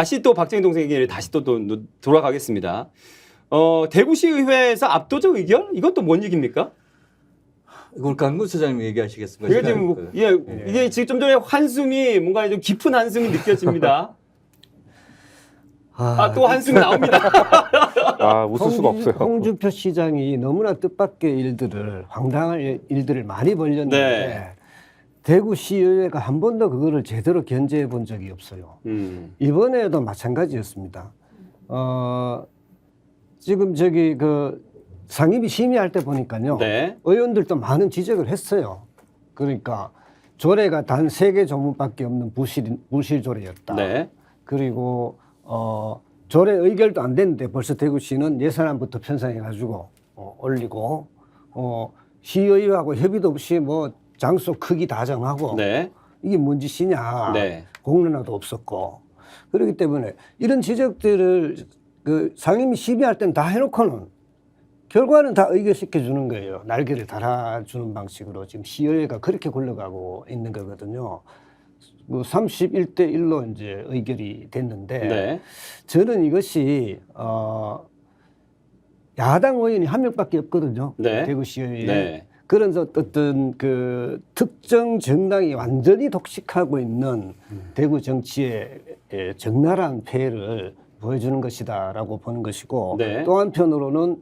다시 또 박정희 동생 얘기를 다시 또 돌아가겠습니다. 대구시의회에서 압도적 의결? 이건 또 뭔 얘기입니까? 이걸 강구 소장님 얘기하시겠습니까? 이게 지금 이게 지금 좀 전에 한숨이 뭔가 좀 깊은 한숨이 느껴집니다. 또 한숨이 나옵니다. 웃을 수가 없어요. 홍준표 시장이 너무나 뜻밖의 일들을 황당한 일들을 많이 벌였는데 네. 대구시의회가 한 번도 그거를 제대로 견제해 본 적이 없어요. 이번에도 마찬가지였습니다. 지금 저기 그 상임위 심의할 때 보니까요. 네. 의원들도 많은 지적을 했어요. 그러니까 조례가 단 3개 조문밖에 없는 부실 조례였다. 네. 그리고 조례 의결도 안 됐는데 벌써 대구시는 예산안부터 편성해가지고 올리고 시의회하고 협의도 없이 뭐 장소 크기 다 정하고 네. 이게 뭔 짓이냐. 네. 공론화도 없었고 그렇기 때문에 이런 지적들을 그 상임위 심의할 때는 다 해놓고는 결과는 다 의결시켜 주는 거예요. 날개를 달아주는 방식으로 지금 시의회가 그렇게 굴러가고 있는 거거든요. 31대 1로 이제 의결이 됐는데 네. 저는 이것이 야당 의원이 한 명밖에 없거든요. 네. 대구시의회에. 네. 그런 어떤 그 특정 정당이 완전히 독식하고 있는 대구 정치의 적나라한 폐해를 보여주는 것이다라고 보는 것이고 네. 또 한편으로는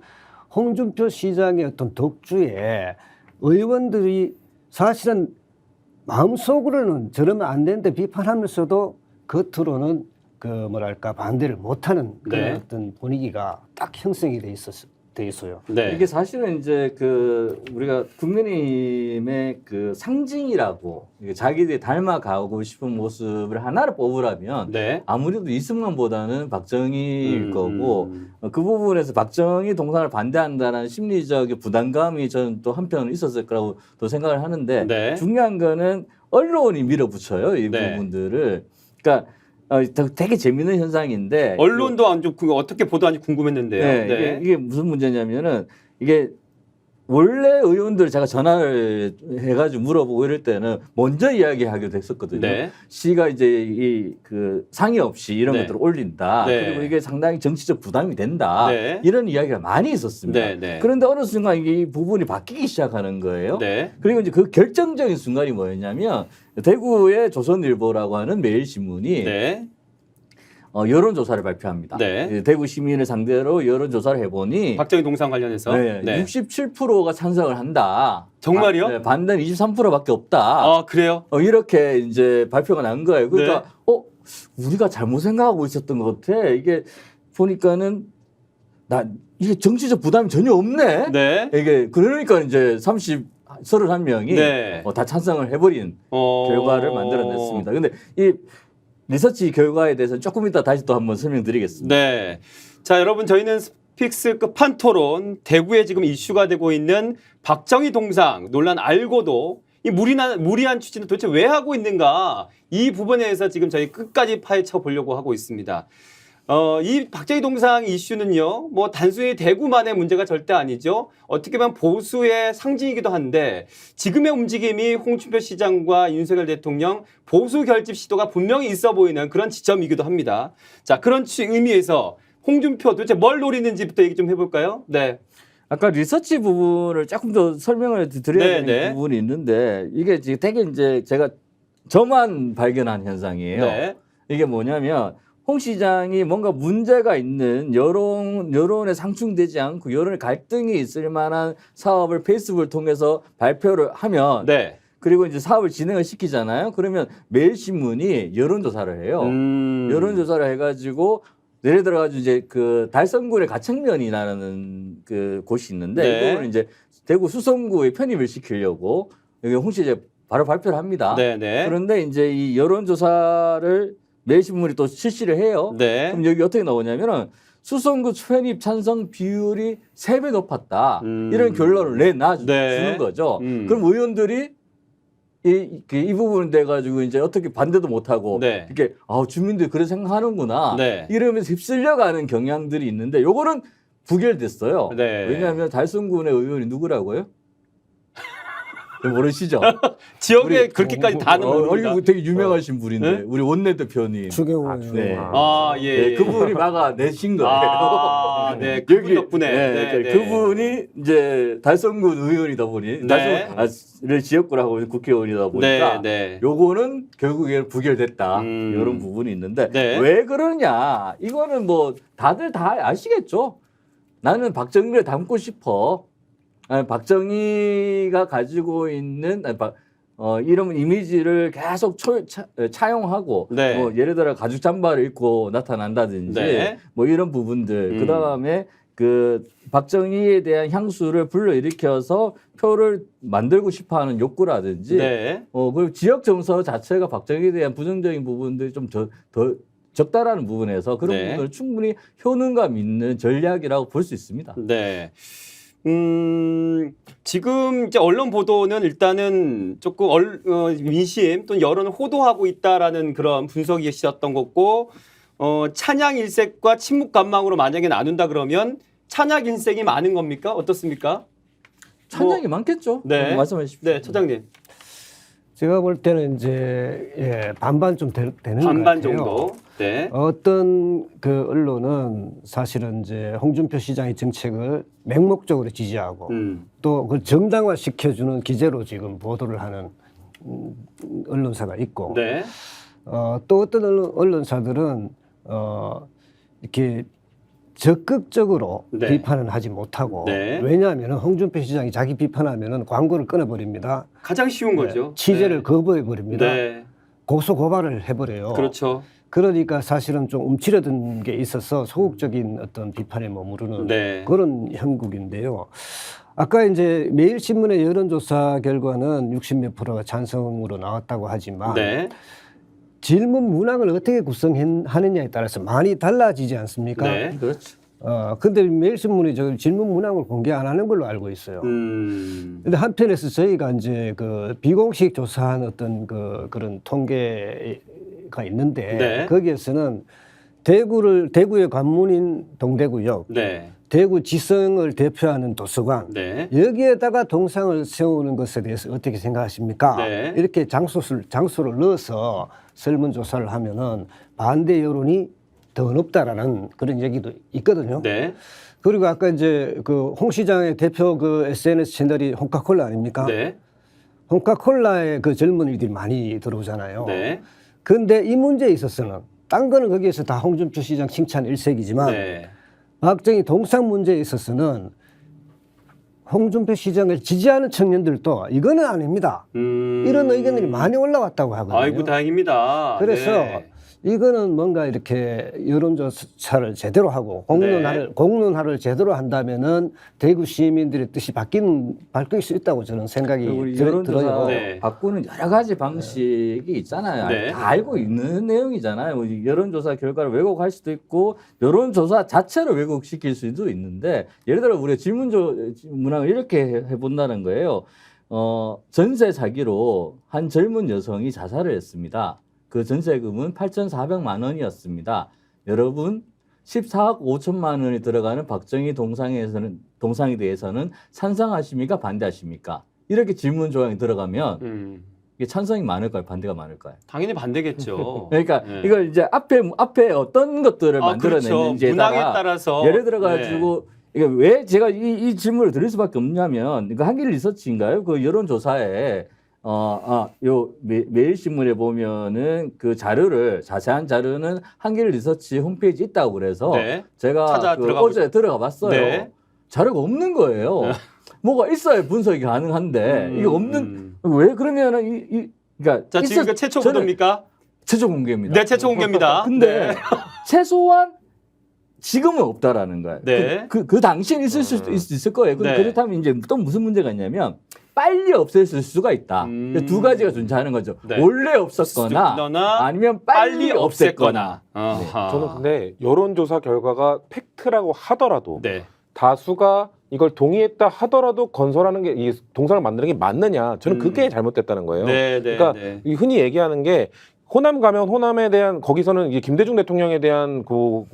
홍준표 시장의 어떤 독주에 의원들이 사실은 마음속으로는 저러면 안 되는데 비판하면서도 겉으로는 그 뭐랄까 반대를 못하는 그런 네. 어떤 분위기가 딱 형성이 돼 있어요. 네. 이게 사실은 이제 그 우리가 국민의힘의 그 상징이라고 자기들이 닮아가고 싶은 모습을 하나를 뽑으라면 네. 아무래도 이승만보다는 박정희일 거고 그 부분에서 박정희 동상을 반대한다는 심리적 부담감이 저는 또 한편으로 있었을 거라고 또 생각을 하는데 네. 중요한 거는 언론이 밀어붙여요 이 네. 부분들을. 그러니까 되게 재밌는 현상인데 언론도 안 좋고 어떻게 보도하는지 궁금했는데요. 네, 네. 이게 무슨 문제냐면은 이게 원래 의원들 제가 전화를 해가지고 물어보고 이럴 때는 먼저 이야기하기도 했었거든요. 네. 시가 이제 이 그 상의 없이 이런 네. 것들을 올린다. 네. 그리고 이게 상당히 정치적 부담이 된다. 네. 이런 이야기가 많이 있었습니다. 네, 네. 그런데 어느 순간 이 부분이 바뀌기 시작하는 거예요. 네. 그리고 이제 그 결정적인 순간이 뭐였냐면 대구의 조선일보라고 하는 매일신문이 네. 여론조사를 발표합니다. 네. 대구 시민을 상대로 여론조사를 해보니 박정희 동상 관련해서. 네, 네. 67%가 찬성을 한다. 정말요? 반대는 23%밖에 없다. 아, 그래요? 이렇게 이제 발표가 난 거예요. 그러니까 우리가 잘못 생각하고 있었던 것 같아. 이게 보니까는 이게 정치적 부담이 전혀 없네. 네. 이게 그러니까 이제 31명이 네. 다 찬성을 해버린 결과를 만들어냈습니다. 근데 이 리서치 결과에 대해서는 조금 이따 다시 또 한번 설명드리겠습니다. 네. 자, 여러분 저희는 스픽스 끝판 토론 대구에 지금 이슈가 되고 있는 박정희 동상 논란 알고도 이 무리한 추진을 도대체 왜 하고 있는가 이 부분에 대해서 지금 저희 끝까지 파헤쳐 보려고 하고 있습니다. 이 박정희 동상 이슈는요, 뭐 단순히 대구만의 문제가 절대 아니죠. 어떻게 보면 보수의 상징이기도 한데 지금의 움직임이 홍준표 시장과 윤석열 대통령 보수 결집 시도가 분명히 있어 보이는 그런 지점이기도 합니다. 자, 그런 의미에서 홍준표 도대체 뭘 노리는지부터 얘기 좀 해볼까요? 네. 아까 리서치 부분을 조금 더 설명을 드려야 되는 네. 부분이 있는데 이게 되게 이제 제가 저만 발견한 현상이에요. 네. 이게 뭐냐면 홍 시장이 뭔가 문제가 있는 여론에 상충되지 않고 여론의 갈등이 있을 만한 사업을 페이스북을 통해서 발표를 하면 네. 그리고 이제 사업을 진행을 시키잖아요. 그러면 매일신문이 여론조사를 해요. 여론조사를 해가지고 예를 들어가지고 이제 그 달성군의 가청면이라는 그 곳이 있는데 네. 이거는 이제 대구 수성구에 편입을 시키려고 여기 홍 시장이 바로 발표를 합니다. 네, 네. 그런데 이제 이 여론조사를 매일신문이 또 실시를 해요. 네. 그럼 여기 어떻게 나오냐면은 수성구 편입 찬성 비율이 3배 높았다. 이런 결론을 내놔주는 네. 거죠. 그럼 의원들이 이 부분에 돼 가지고 이제 어떻게 반대도 못 하고 네. 이렇게 주민들이 그렇게 생각하는구나. 네. 이러면서 휩쓸려가는 경향들이 있는데 요거는 부결됐어요. 네. 왜냐하면 달성군의 의원이 누구라고요? 모르시죠? 지역에 우리- 그렇게까지 다는 모릅니다. 이거 되게 유명하신 분인데 네? 우리 원내대표님. 추경호 네. 아, 예. 네, 예. 그분이 막아내신 거예요. 아, 네. 그분 덕분에. 네, 네. 그분이 이제 달성군 의원이다 보니, 네. 달성을 지역구로 하고 있는 국회의원이다 보니까, 네, 네. 요거는 결국에는 부결됐다. 음. 이런 부분이 있는데, 네. 왜 그러냐? 이거는 뭐 다들 다 아시겠죠? 나는 박정희를 닮고 싶어. 아니, 박정희가 가지고 있는, 이런 이미지를 계속 차용하고 네. 뭐 예를 들어 가죽 잠바를 입고 나타난다든지 네. 뭐 이런 부분들 음. 그다음에 그 박정희에 대한 향수를 불러일으켜서 표를 만들고 싶어하는 욕구라든지 네. 그리고 지역 정서 자체가 박정희에 대한 부정적인 부분들이 좀 더 적다라는 부분에서 그런 네. 부분을 충분히 효능감 있는 전략이라고 볼 수 있습니다. 네. 지금 이제 언론 보도는 일단은 조금 민심 또는 여론을 호도하고 있다라는 그런 분석이 있었던 거고, 찬양 일색과 침묵 관망으로 만약에 나눈다 그러면 찬양 일색이 많은 겁니까? 어떻습니까? 찬양이 많겠죠? 네. 말씀해 주십시오. 네, 처장님. 제가 볼 때는 이제 반반 좀 되는 것 같아요. 반반 정도. 네. 어떤 그 언론은 사실은 이제 홍준표 시장의 정책을 맹목적으로 지지하고 또 그걸 정당화 시켜주는 기제로 지금 보도를 하는 언론사가 있고 네. 또 어떤 언론사들은 이렇게 적극적으로 네. 비판은 하지 못하고 네. 왜냐하면 홍준표 시장이 자기 비판하면 광고를 끊어버립니다. 가장 쉬운 거죠. 취재를 네. 거부해버립니다. 네. 고소 고발을 해버려요. 그렇죠. 그러니까 사실은 좀 움츠러든 게 있어서 소극적인 어떤 비판에 머무르는 네. 그런 형국인데요. 아까 이제 매일신문의 여론조사 결과는 60몇 프로가 찬성으로 나왔다고 하지만 네. 질문 문항을 어떻게 구성하느냐에 따라서 많이 달라지지 않습니까? 네. 그렇죠. 근데 매일신문이 저 질문 문항을 공개 안 하는 걸로 알고 있어요. 근데 한편에서 저희가 이제 그 비공식 조사한 어떤 그런 통계가 있는데 네. 거기에서는 대구의 관문인 동대구역, 네. 대구 지성을 대표하는 도서관 네. 여기에다가 동상을 세우는 것에 대해서 어떻게 생각하십니까? 네. 이렇게 장소를 넣어서 설문조사를 하면은 반대 여론이 더 높다라는 그런 얘기도 있거든요. 네. 그리고 아까 이제 그 홍 시장의 대표 그 SNS 채널이 홍카콜라 아닙니까? 네. 홍카콜라에 그 젊은이들이 많이 들어오잖아요. 네. 근데 이 문제에 있어서는 딴 거는 거기에서 다 홍준표 시장 칭찬 일색이지만 네. 박정희 동상 문제에 있어서는 홍준표 시장을 지지하는 청년들도 이거는 아닙니다. 이런 의견들이 많이 올라왔다고 하거든요. 아이고 다행입니다. 그래서 네. 이거는 뭔가 이렇게 여론조사를 제대로 하고 공론화를 제대로 한다면은 대구 시민들의 뜻이 바뀔 수 있다고 저는 생각이 우리 들어요. 여론조사 네. 바꾸는 여러 가지 방식이 있잖아요. 네. 다 알고 있는 내용이잖아요. 뭐 여론조사 결과를 왜곡할 수도 있고 여론조사 자체를 왜곡시킬 수도 있는데 예를 들어 우리가 문항을 이렇게 해본다는 거예요. 전세 사기로 한 젊은 여성이 자살을 했습니다. 그 전세금은 8,400만 원이었습니다. 여러분 14억 5천만 원이 들어가는 박정희 동상에 대해서는 찬성하십니까? 반대하십니까? 이렇게 질문 조항이 들어가면 이게 찬성이 많을까요? 반대가 많을까요? 당연히 반대겠죠. 그러니까 네. 이걸 이제 앞에 어떤 것들을 만들어냈는지에 그렇죠. 문항에 따라 따라서 예를 들어 가지고 이게 왜 제가 이 질문을 드릴 수밖에 없냐면 이거 한길 리서치인가요? 그 여론조사에 요 매일신문에 보면은 그 자세한 자료는 한길 리서치 홈페이지 있다고 그래서 네. 제가 어제 들어가 봤어요. 네. 자료가 없는 거예요. 뭐가 있어야 분석이 가능한데 이게 없는 왜 그러면은 그러니까 자 지금 최초 저는 보도입니까? 최초 공개입니다. 네, 최초 공개입니다. 근데 최소한 지금은 없다라는 거예요. 네. 그 당시엔 있을 수도 있을 거예요. 네. 그렇다면 이제 또 무슨 문제가 있냐면 빨리 없앴을 수가 있다. 두 가지가 존재하는 거죠. 네. 원래 없었거나 아니면 빨리 없앴거나. 아하. 저는 근데 여론조사 결과가 팩트라고 하더라도 네. 다수가 이걸 동의했다 하더라도 건설하는 게 이 동상을 만드는 게 맞느냐? 저는 그게 잘못됐다는 거예요. 네, 네, 그러니까 네. 이 흔히 얘기하는 게 호남 가면 호남에 대한 거기서는 이제 김대중 대통령에 대한 그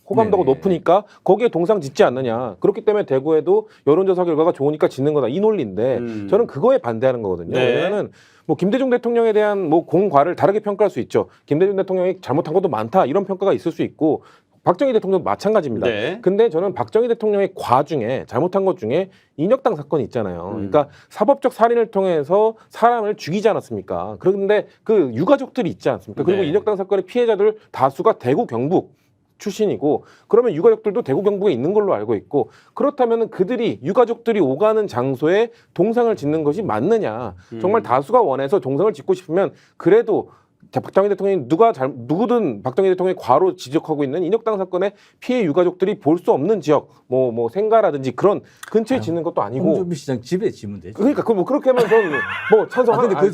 호감도가 네네. 높으니까 거기에 동상 짓지 않느냐. 그렇기 때문에 대구에도 여론조사 결과가 좋으니까 짓는 거다. 이 논리인데 저는 그거에 반대하는 거거든요. 네. 왜냐하면 뭐 김대중 대통령에 대한 뭐 공과를 다르게 평가할 수 있죠. 김대중 대통령이 잘못한 것도 많다 이런 평가가 있을 수 있고 박정희 대통령도 마찬가지입니다. 네. 근데 저는 박정희 대통령의 과 중에 잘못한 것 중에 인혁당 사건이 있잖아요. 그러니까 사법적 살인을 통해서 사람을 죽이지 않았습니까? 그런데 그 유가족들이 있지 않습니까? 그리고 네. 인혁당 사건의 피해자들 다수가 대구 경북 출신이고 그러면 유가족들도 대구 경북에 있는 걸로 알고 있고 그렇다면 그들이 유가족들이 오가는 장소에 동상을 짓는 것이 맞느냐? 정말 다수가 원해서 동상을 짓고 싶으면 그래도 박정희 대통령이 누구든 박정희 대통령의 과로 지적하고 있는 인혁당 사건의 피해 유가족들이 볼 수 없는 지역, 뭐 생가라든지 그런 근처에 짓는 것도 아니고. 홍준표 시장 집에 지면 되죠. 그러니까 뭐 그렇게 하면 저는 뭐 찬성하는. 근데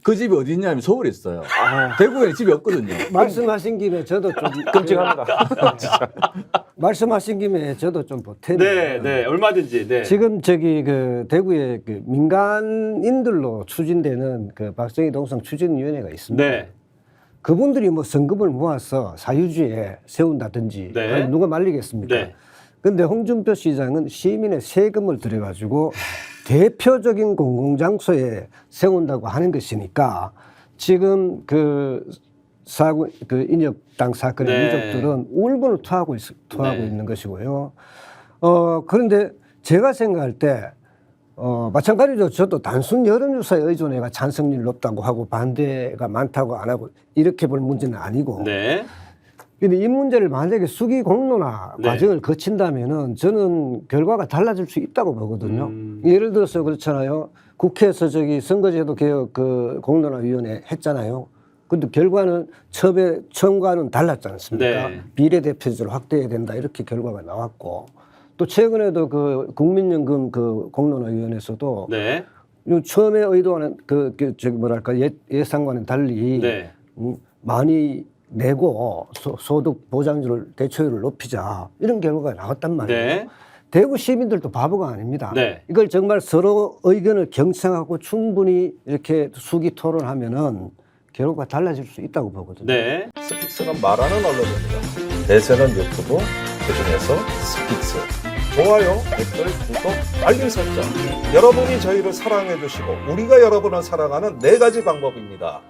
그 집이 어디 있냐면 서울에 있어요. 대구에 집이 없거든요. 말씀하신 김에 저도 좀 끔찍합니다. 진짜. 말씀하신 김에 저도 좀 보태면 네, 네, 얼마든지. 네. 지금 저기 그 대구에 그 민간인들로 추진되는 그 박정희 동상 추진위원회가 있습니다. 네. 그분들이 뭐 성금을 모아서 사유지에 세운다든지 네. 그럼 누가 말리겠습니까? 네. 근데 홍준표 시장은 시민의 세금을 들여가지고 대표적인 공공장소에 세운다고 하는 것이니까 지금 그 인혁당 사건의 네. 유족들은 울분을 토하고 네. 있는 것이고요. 그런데 제가 생각할 때 마찬가지로 저도 단순 여론조사에 의존해가 찬성률 높다고 하고 반대가 많다고 안 하고 이렇게 볼 문제는 아니고. 네. 근데 이 문제를 만약에 수기 공론화 네. 과정을 거친다면은 저는 결과가 달라질 수 있다고 보거든요. 예를 들어서 그렇잖아요. 국회에서 저기 선거제도 개혁 그 공론화위원회 했잖아요. 근데 결과는 처음과는 달랐지 않습니까? 네. 비례대표제를 확대해야 된다 이렇게 결과가 나왔고 또 최근에도 그 국민연금 그 공론화위원회에서도 네. 처음에 의도하는 저기 뭐랄까 예상과는 달리 네. 많이 내고 소득 보장률을 대체율을 높이자 이런 결과가 나왔단 말이에요. 네. 대구 시민들도 바보가 아닙니다. 네. 이걸 정말 서로 의견을 경청하고 충분히 이렇게 수기 토론하면은 결과가 달라질 수 있다고 보거든요. 네. 스픽스는 말하는 언론입니다. 대세는 유튜브, 그중에서 스픽스. 좋아요, 댓글, 구독, 알림 설정. 여러분이 저희를 사랑해 주시고 우리가 여러분을 사랑하는 4가지 방법입니다.